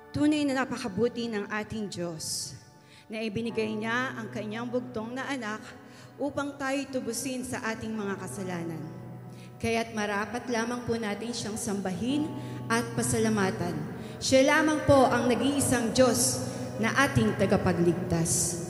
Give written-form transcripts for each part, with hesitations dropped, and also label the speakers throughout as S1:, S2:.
S1: Tunay na napakabuti ng ating Diyos na ibinigay niya ang kanyang bugtong na anak upang tayo tubusin sa ating mga kasalanan. Kaya't marapat lamang po natin siyang sambahin at pasalamatan. Siya lamang po ang nag-iisang Diyos na ating tagapagligtas.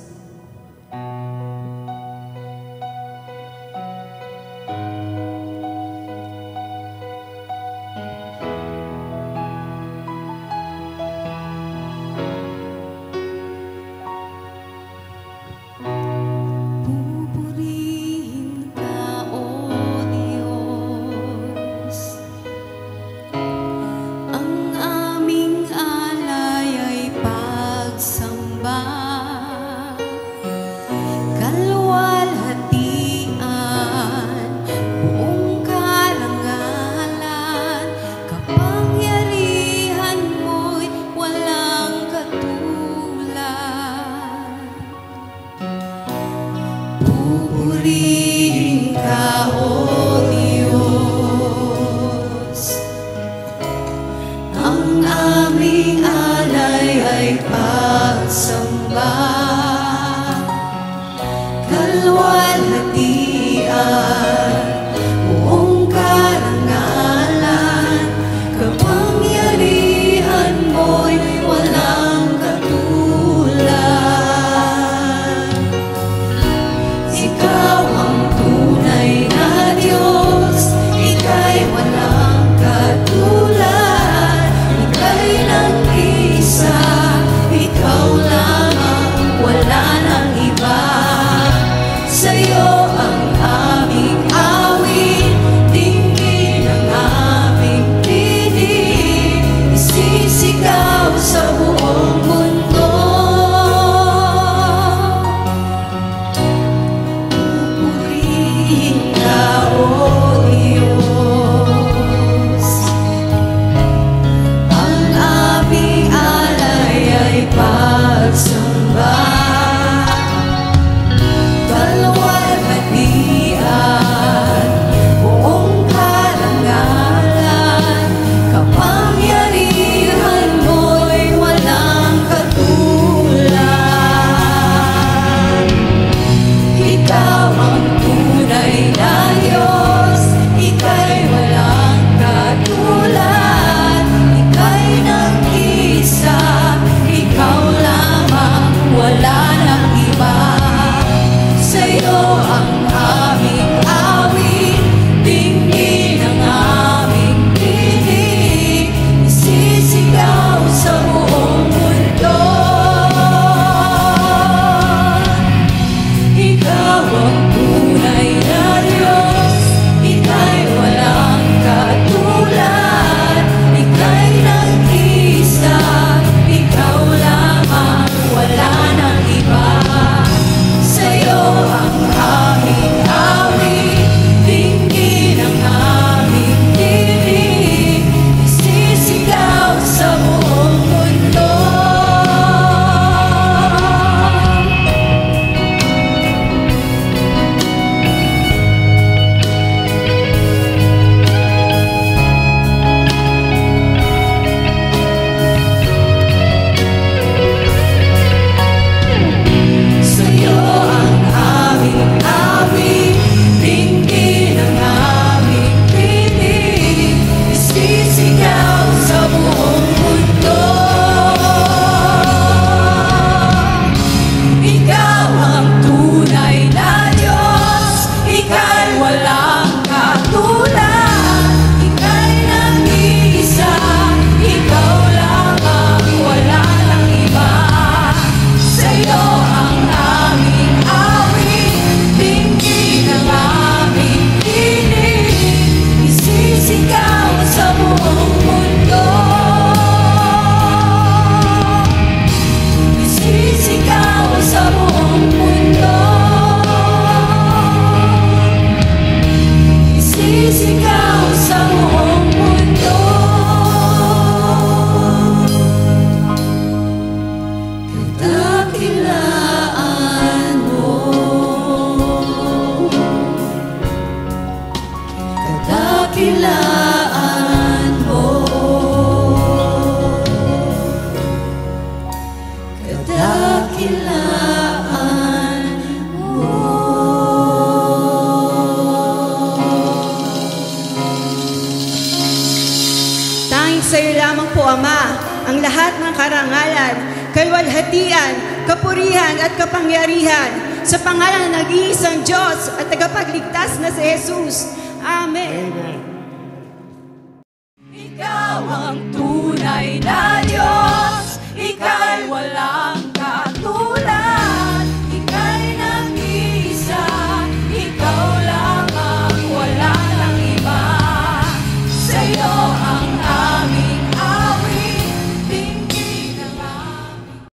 S1: Maaaring sa iyo lamang po, Ama, ang lahat ng karangalan, kalwalhatian, kapurihan at kapangyarihan sa pangalan ng nag-iisang Diyos at tagapagligtas na si Jesus. Amen.
S2: Ikaw ang tunay na